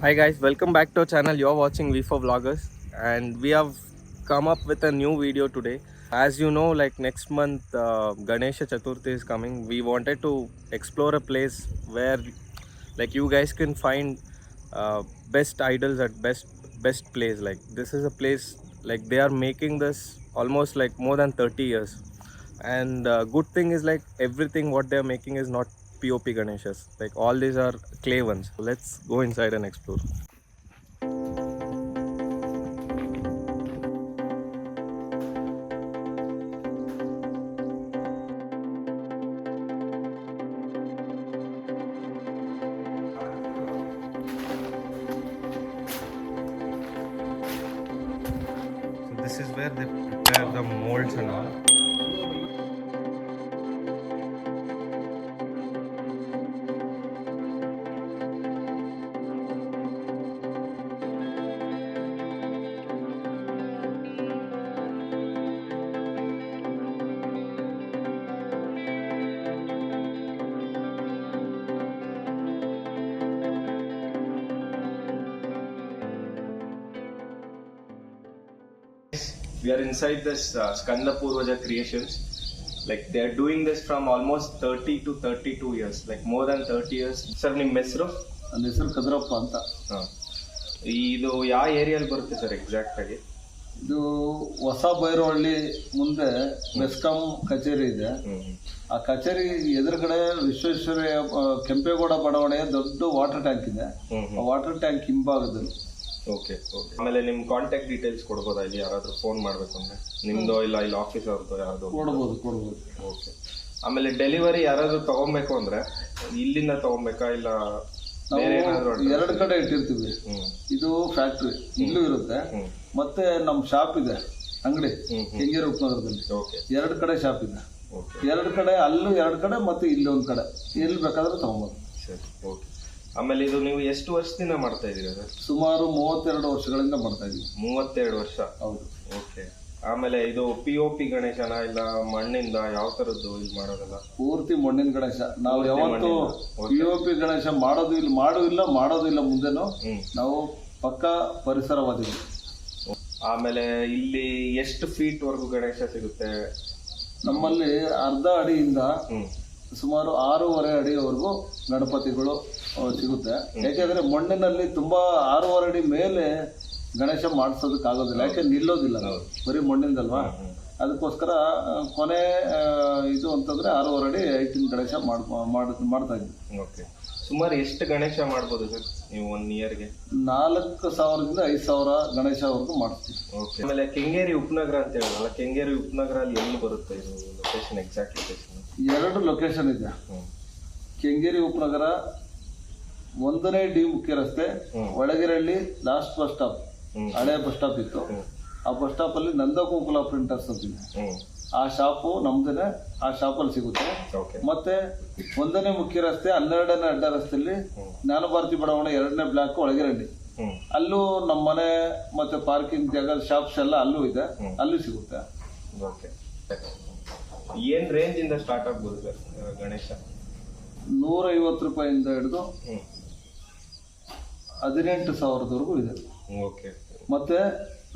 Hi guys, welcome back to our channel. You're watching V4 Vloggers and we have come up with a new video today. As you know, like next month Ganesha Chaturthi is coming. We wanted to explore a place where like you guys can find best idols at best place. Like this is a place like they are making this almost like more than 30 years. And good thing is like everything what they are making is not POP Ganeshas. Like all these are clay ones. So let's go inside and explore. So this is where they prepare the molds and all. We are inside this Skanda Purvaja creations. Like they are doing this from almost 30 to 32 years, like more than 30 years. Sir, ನಿಮ್ಮ ಹೆಸರು? ನನ್ನ ಹೆಸರು ಕದ್ರಪ್ಪ ಅಂತ. ಇದು ಯಾವ ಏರಿಯಲ್ಲಿ ಬರುತ್ತೆ sir exact ಆಗಿ? ಇದು ಹೊಸ ಬೈರವಳ್ಳಿ ಮುಂದೆ ಬೆಸ್ಕಾಂ ಕಚೇರಿ ಇದೆ. ಆ ಕಚೇರಿ ಎದುರುಗಡೆ ವಿಶ್ವೇಶ್ವರಯ್ಯ ಕೆಂಪೇಗೌಡ ಬಡಾವಣೆಯ ದೊಡ್ಡ ವಾಟರ್ ಟ್ಯಾಂಕ್ ಇದೆ. ಆ ವಾಟರ್ ಟ್ಯಾಂಕ್ ಹಿಂಭಾಗದಲ್ಲಿ. Okay okay. ಆಮೇಲೆ ನಿಮ್ಮ ಕಾಂಟ್ಯಾಕ್ಟ್ ಡೀಟೇಲ್ಸ್ ಕೊಡ್ಬೋದಾ? ಇಲ್ಲಿ ಯಾರಾದ್ರೂ ಫೋನ್ ಮಾಡ್ಬೇಕು ಅಂದ್ರೆ ನಿಮ್ದು ಇಲ್ಲ ಇಲ್ಲಿ ಆಫೀಸ್ ಅವ್ರದ್ದು ಯಾರ್ದು? ಕೊಡ್ಬೋದು. ಓಕೆ. ಆಮೇಲೆ ಡೆಲಿವರಿ ಯಾರಾದ್ರೂ ತಗೊಬೇಕು ಅಂದ್ರೆ ಇಲ್ಲಿಂದ ತಗೊಬೇಕಾ ಇಲ್ಲ ಬೇರೆ ಏನಾದ್ರು? ಎರಡು ಕಡೆ ಇಟ್ಟಿರ್ತೀವಿ. ಇದು ಫ್ಯಾಕ್ಟ್ರಿ ಇಲ್ಲೂ ಇರುತ್ತೆ, ಮತ್ತೆ ನಮ್ ಶಾಪ್ ಇದೆ, ಅಂಗಡಿ ಕೆಂಗೇರಿ ಉಪನಗರದಲ್ಲಿ. ಎರಡು ಕಡೆ ಶಾಪ್ ಇದೆ. ಎರಡು ಕಡೆ ಅಲ್ಲೂ ಎರಡು ಕಡೆ ಮತ್ತೆ ಇಲ್ಲಿ ಒಂದ್ ಕಡೆ, ಎಲ್ಲಿ ಬೇಕಾದ್ರೂ ತಗೊಬೋದು. ಸರಿ, ಓಕೆ. ಆಮೇಲೆ ಇದು ನೀವು ಎಷ್ಟು ವರ್ಷದಿಂದ ಮಾಡ್ತಾ ಇದ್ದೀರಾ ಸರ್? ಸುಮಾರು 32 ವರ್ಷಗಳಿಂದ ಮಾಡ್ತಾ ಇದೀವಿ. 32 ವರ್ಷ? ಹೌದು. ಓಕೆ. ಆಮೇಲೆ ಇದು POP ಗಣೇಶನ ಇಲ್ಲ ಮಣ್ಣಿಂದ ಯಾವ ತರದ್ದು ಇಲ್ಲಿ ಮಾಡೋದಲ್ಲ? ಪೂರ್ತಿ ಮಣ್ಣಿನ ಗಣೇಶ. ನಾವು ಯಾವತ್ತು POP ಗಣೇಶ ಮಾಡೋದಿಲ್ಲ ಮುಂದೆನೂ. ನಾವು ಪಕ್ಕಾ ಪರಿಸರವಾದಿಗಳು. ಆಮೇಲೆ ಇಲ್ಲಿ ಎಷ್ಟು ಫೀಟ್ ವರೆಗೂ ಗಣೇಶ ಸಿಗುತ್ತೆ? ನಮ್ಮಲ್ಲಿ ಅರ್ಧ ಅಡಿಯಿಂದ ಸುಮಾರು 6.5 ಅಡಿಯವರೆಗೂ ಗಣಪತಿಗಳು ಸಿಗುತ್ತೆ. ಯಾಕೆಂದ್ರೆ ಮಣ್ಣಿನಲ್ಲಿ ತುಂಬಾ 6.5 ಅಡಿ ಮೇಲೆ ಗಣೇಶ ಮಾಡಿಸೋದಕ್ಕಾಗೋದಿಲ್ಲ, ಯಾಕೆ ನಿಲ್ಲೋದಿಲ್ಲ, ಬರೀ ಮಣ್ಣಿಂದಲ್ವಾ. ಅದಕ್ಕೋಸ್ಕರ ಕೊನೆ ಇದು ಅಂತಂದ್ರೆ 6.5 ಅಡಿ ಹೈಟಿನ ಗಣೇಶ ಮಾಡ್ತಾ ಇದ್ವಿ. ಓಕೆ. ಸುಮಾರು ಎಷ್ಟು ಗಣೇಶ ಮಾಡ್ಬೋದು ಸರ್ ನೀವು 1 ಇಯರ್ಗೆ? 4,000ದಿಂದ 5,000 ಗಣೇಶವರೆಗೂ ಮಾಡ್ತೀವಿ. ಓಕೆ. ಆಮೇಲೆ ಕೆಂಗೇರಿ ಉಪನಗರ ಅಂತ ಹೇಳಿದ್ರಲ್ಲ, ಕೆಂಗೇರಿ ಉಪನಗರ ಅಲ್ಲಿ ಎಲ್ಲಿ ಬರುತ್ತೆ ಇದು ಲೊಕೇಶನ್? Exact location? 2 ಲೊಕೇಶನ್ ಇದೆ. ಕೆಂಗೇರಿ ಉಪನಗರ 1ನೇ ಡಿ ಮುಖ್ಯ ರಸ್ತೆ, ವಳಗೇರಹಳ್ಳಿ ಲಾಸ್ಟ್ ಬಸ್ ಸ್ಟಾಪ್, ಹಳೆ ಬಸ್ ಸ್ಟಾಪ್ ಇತ್ತು. ಆ ಬಸ್ ಸ್ಟಾಪ್ ಅಲ್ಲಿ ನಂದಗೋಕುಲ ಪ್ರಿಂಟರ್ಸ್ ಅಂತಿದೆ. ಆ ಶಾಪು ನಮ್ದೇನೆ, ಆ ಶಾಪಲ್ಲಿ ಸಿಗುತ್ತೆ. ಮತ್ತೆ 1ನೇ ಮುಖ್ಯ ರಸ್ತೆ 12ನೇ ಅಡ್ಡ ರಸ್ತೆಯಲ್ಲಿ ಜ್ಞಾನಭಾರತಿ ಬಡಾವಣೆ 2ನೇ ಬ್ಲಾಕ್ ವಳಗೇರಹಳ್ಳಿ, ಅಲ್ಲೂ ನಮ್ಮ ಮನೆ ಮತ್ತೆ ಪಾರ್ಕಿಂಗ್ ಜಾಗ ಶಾಪ್ಸ್ ಎಲ್ಲ ಅಲ್ಲೂ ಇದೆ, ಅಲ್ಲೂ ಸಿಗುತ್ತೆ. ಓಕೆ. ಏನ್ ರೇಂಜ್ ಇಂದ ಸ್ಟಾರ್ಟ್ ಆಗ್ಬೋದು ಸರ್ ಗಣೇಶ? 150 ರೂಪಾಯಿಂದ ಹಿಡಿದು 18,000ವರೆಗೂ ಇದೆ. ಓಕೆ. ಮತ್ತೆ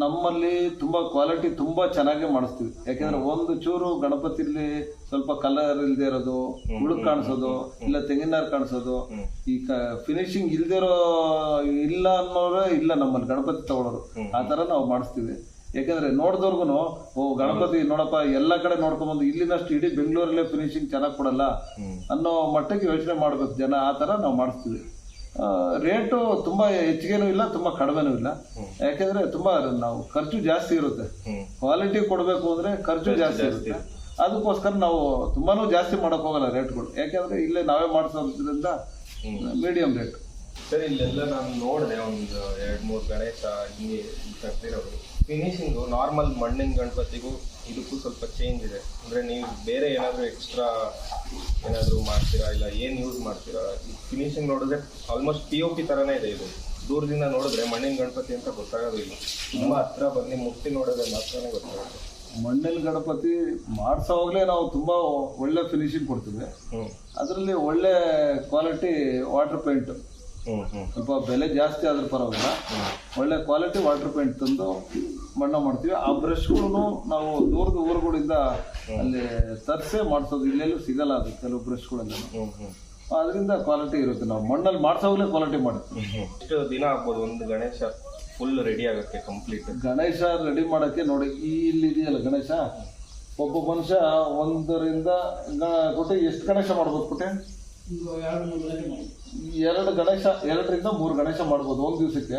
ನಮ್ಮಲ್ಲಿ ತುಂಬಾ ಕ್ವಾಲಿಟಿ ತುಂಬಾ ಚೆನ್ನಾಗಿ ಮಾಡಿಸ್ತೀವಿ. ಯಾಕೆಂದ್ರೆ ಒಂದು ಚೂರು ಗಣಪತಿಲಿ ಸ್ವಲ್ಪ ಕಲರ್ ಇಲ್ದೇ ಇರೋದು, ಉಳುಕ್ ಕಾಣಿಸೋದು, ಇಲ್ಲ ತೆಂಗಿನಾರ್ ಕಾಣಿಸೋದು, ಈ ಫಿನಿಶಿಂಗ್ ಇಲ್ಲ ಅನ್ನೋರೇ ಇಲ್ಲ ನಮ್ಮಲ್ಲಿ ಗಣಪತಿ ತಗೊಳ್ಳೋರು. ಆ ತರ ನಾವು ಮಾಡಿಸ್ತೀವಿ. ಯಾಕಂದ್ರೆ ನೋಡಿದವ್ರಿಗೂ ಗಣಪತಿ ನೋಡಪ್ಪ ಎಲ್ಲ ಕಡೆ ನೋಡ್ಕೊಂಡ್ಬಂದು ಇಲ್ಲಿನಷ್ಟು ಇಡೀ ಬೆಂಗಳೂರಲ್ಲೇ ಫಿನಿಶಿಂಗ್ ಚೆನ್ನಾಗಿ ಕೊಡಲ್ಲ ಅನ್ನೋ ಮಟ್ಟಕ್ಕೆ ಯೋಚನೆ ಮಾಡ್ಬೇಕು ಜನ. ಆ ತರ ನಾವು ಮಾಡಿಸ್ತೀವಿ. ರೇಟು ತುಂಬಾ ಹೆಚ್ಚಿಗೆನೂ ಇಲ್ಲ, ತುಂಬಾ ಕಡಿಮೆನೂ ಇಲ್ಲ. ಯಾಕೆಂದ್ರೆ ತುಂಬಾ ನಾವು ಖರ್ಚು ಜಾಸ್ತಿ ಇರುತ್ತೆ. ಕ್ವಾಲಿಟಿ ಕೊಡ್ಬೇಕು ಅಂದ್ರೆ ಖರ್ಚು ಜಾಸ್ತಿ ಇರುತ್ತೆ. ಅದಕ್ಕೋಸ್ಕರ ನಾವು ತುಂಬಾನು ಜಾಸ್ತಿ ಮಾಡಕ್ ಹೋಗಲ್ಲ ರೇಟ್ಗಳು. ಯಾಕೆಂದ್ರೆ ಇಲ್ಲೇ ನಾವೇ ಮಾಡಿಸೋದ್ರಿಂದ ಮೀಡಿಯಂ ರೇಟ್. ಸರ್, ಇಲ್ಲೆಲ್ಲ ನಾನು ನೋಡಿದೆ ಒಂದು 2-3 ಗಣೇಶ ಹಿಂಗೆ ತರ್ತಿರೋದು. ಫಿನಿಶಿಂಗು ನಾರ್ಮಲ್ ಮಣ್ಣಿನ ಗಣಪತಿಗೂ ಇದಕ್ಕೂ ಸ್ವಲ್ಪ ಚೇಂಜ್ ಇದೆ. ಅಂದರೆ ನೀವು ಬೇರೆ ಏನಾದರೂ ಎಕ್ಸ್ಟ್ರಾ ಏನಾದರೂ ಮಾಡ್ತೀರಾ ಇಲ್ಲ ಏನು ಯೂಸ್ ಮಾಡ್ತೀರಾ? ಫಿನಿಶಿಂಗ್ ನೋಡಿದ್ರೆ ಆಲ್ಮೋಸ್ಟ್ POP ಥರನೇ ಇದೆ. ಇದು ದೂರದಿಂದ ನೋಡಿದ್ರೆ ಮಣ್ಣಿನ ಗಣಪತಿ ಅಂತ ಗೊತ್ತಾಗೋದಿಲ್ಲ. ತುಂಬ ಹತ್ರ ಬಂದು ಮುಟ್ಟಿ ನೋಡಿದ್ರೆ ಮಾತ್ರನೇ ಗೊತ್ತಾಗುತ್ತೆ. ಮಣ್ಣಿನ ಗಣಪತಿ ಮಾಡಿಸೋವಾಗಲೇ ನಾವು ತುಂಬಾ ಒಳ್ಳೆ ಫಿನಿಶಿಂಗ್ ಕೊಡ್ತೀವಿ. ಅದರಲ್ಲಿ ಒಳ್ಳೆ ಕ್ವಾಲಿಟಿ ವಾಟರ್ ಪೇಂಟ್ ಸ್ವಲ್ಪ ಬೆಲೆ ಜಾಸ್ತಿ ಆದ್ರೂ ಪರವಾಗಿಲ್ಲ, ಒಳ್ಳೆ ಕ್ವಾಲಿಟಿ ವಾಟರ್ ಪೇಂಟ್ ತಂದು ಬಣ್ಣ ಮಾಡ್ತೀವಿ. ಆ ಬ್ರಷ್ಗಳು ನಾವು ದೂರದ ಊರುಗಳಿಂದ ಅಲ್ಲಿ ತರಿಸೇ ಮಾಡಿಸೋದು, ಇಲ್ಲೆಲ್ಲೂ ಸಿಗಲ್ಲ ಅದು ಕೆಲವು ಬ್ರಷ್ಗಳೆಲ್ಲ. ಅದರಿಂದ ಕ್ವಾಲಿಟಿ ಇರುತ್ತೆ. ನಾವು ಮಣ್ಣಲ್ಲಿ ಮಾಡಿಸೋಗ್ಲೇ ಕ್ವಾಲಿಟಿ ಮಾಡ್ತೀವಿ. ಎಷ್ಟು ದಿನ ಆಗ್ಬೋದು ಒಂದು ಗಣೇಶ ಫುಲ್ ರೆಡಿ ಆಗುತ್ತೆ ಕಂಪ್ಲೀಟ್? ಗಣೇಶ ರೆಡಿ ಮಾಡೋಕ್ಕೆ ನೋಡಿ, ಇಲ್ಲಿ ಇದೆಯಲ್ಲ ಗಣೇಶ, ಒಬ್ಬ ಮನುಷ್ಯ ಒಂದರಿಂದ ಕೊಟ್ಟೆ ಎಷ್ಟು ಗಣೇಶ ಮಾಡ್ಬೋದು ಕೊಟ್ಟೆ? 2 ಗಣೇಶ, 2ರಿಂದ 3 ಗಣೇಶ ಮಾಡ್ಬೋದು ಒಂದು ದಿವಸಕ್ಕೆ.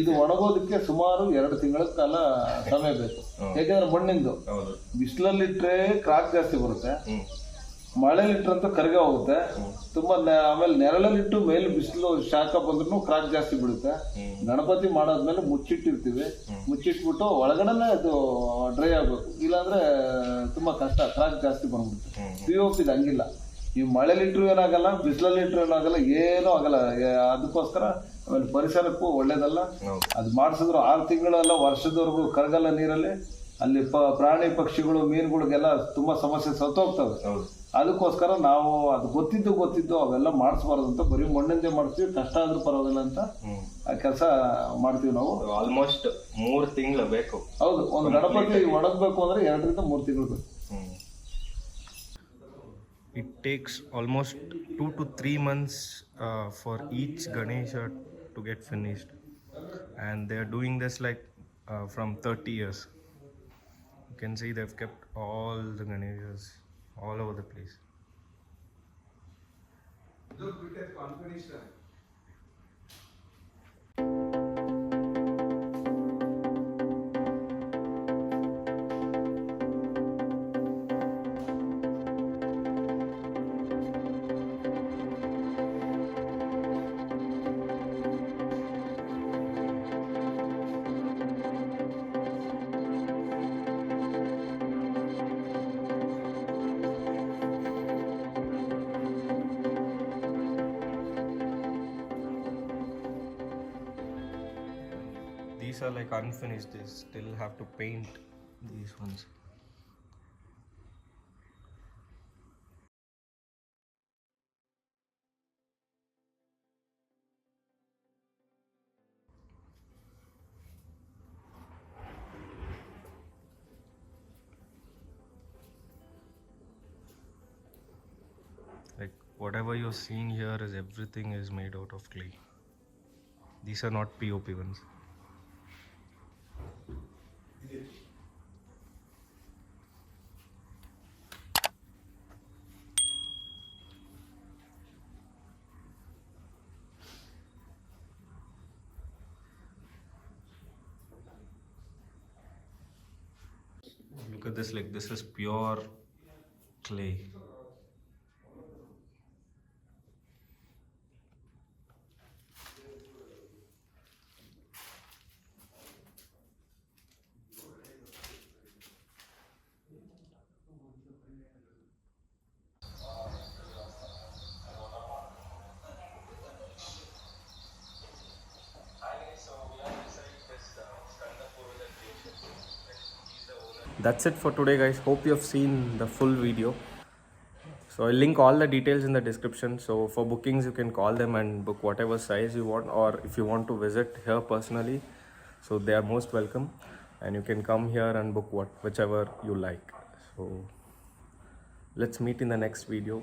ಇದು ಒಣಗೋದಕ್ಕೆ ಸುಮಾರು 2 ತಿಂಗಳ ಕಾಲ ಸಮಯ ಬೇಕು. ಯಾಕೆಂದ್ರೆ ಮಣ್ಣಿಂದು ಬಿಸಿಲಲ್ಲಿಟ್ರೆ ಕ್ರಾಕ್ ಜಾಸ್ತಿ ಬರುತ್ತೆ, ಮಳೆಲಿಟ್ರಂತೂ ಕರಗೆ ಹೋಗುತ್ತೆ ತುಂಬಾ. ಆಮೇಲೆ ನೆರಳಲ್ಲಿಟ್ಟು ಮೇಲೆ ಬಿಸಿಲು ಶಾಖ ಬಂದ್ರೂ ಕ್ರಾಕ್ ಜಾಸ್ತಿ ಬಿಡುತ್ತೆ. ಗಣಪತಿ ಮಾಡಾದ್ಮೇಲೆ ಮುಚ್ಚಿಟ್ಟಿರ್ತೀವಿ, ಮುಚ್ಚಿಟ್ಬಿಟ್ಟು ಒಳಗಡೆನೆ ಅದು ಡ್ರೈ ಆಗ್ಬೇಕು, ಇಲ್ಲಾಂದ್ರೆ ತುಂಬಾ ಕಷ್ಟ, ಕ್ರಾಕ್ ಜಾಸ್ತಿ ಬಂದ್ಬಿಡುತ್ತೆ. POP ಹಂಗಿಲ್ಲ, ಈ ಮಳೆಲಿಟ್ರು ಏನಾಗಲ್ಲ, ಬಿಸಿಲಲ್ಲಿಟ್ರು ಏನಾಗಲ್ಲ, ಏನೂ ಆಗಲ್ಲ. ಅದಕ್ಕೋಸ್ಕರ ಆಮೇಲೆ ಪರಿಸರಕ್ಕೂ ಒಳ್ಳೇದಲ್ಲ. ಅದು ಮಾಡಿಸಿದ್ರು 6 ತಿಂಗಳೆಲ್ಲ ವರ್ಷದವರೆಗೂ ಕರಗಲ್ಲ ನೀರಲ್ಲಿ. ಅಲ್ಲಿ ಪ್ರಾಣಿ ಪಕ್ಷಿಗಳು ಮೀನುಗಳಿಗೆಲ್ಲ ತುಂಬಾ ಸಮಸ್ಯೆ ಸತ್ತೋಗ್ತವೆ. ಅದಕ್ಕೋಸ್ಕರ ನಾವು ಅದು ಗೊತ್ತಿದ್ದು ಅವೆಲ್ಲ ಮಾಡಿಸ್ಬಾರ್ದು ಅಂತ ಬರೀ ಮಣ್ಣಿಂದೇ ಮಾಡ್ತೀವಿ. ಕಷ್ಟ ಆದ್ರೂ ಪರವಾಗಿಲ್ಲ ಅಂತ ಆ ಕೆಲಸ ಮಾಡ್ತೀವಿ ನಾವು. ಆಲ್ಮೋಸ್ಟ್ 3 ತಿಂಗಳು ಬೇಕು. ಹೌದು, ಒಂದು ಗಣಪತಿ ಒಣಗಬೇಕು ಅಂದ್ರೆ 2ರಿಂದ 3 ತಿಂಗಳು ಬೇಕು. It takes almost 2 to 3 months for each Ganesha to get finished, and they are doing this like from 30 years. You can see they've kept all the Ganeshas all over the place. These are like unfinished, they still have to paint these ones. Like whatever you're seeing here is everything is made out of clay. These are not POP ones. Look at this, like this is pure clay. That's it for today, guys. Hope you have seen the full video. So I'll link all the details in the description. So for bookings, you can call them and book whatever size you want, or if you want to visit here personally, so they are most welcome, and you can come here and book whichever you like. So let's meet in the next video.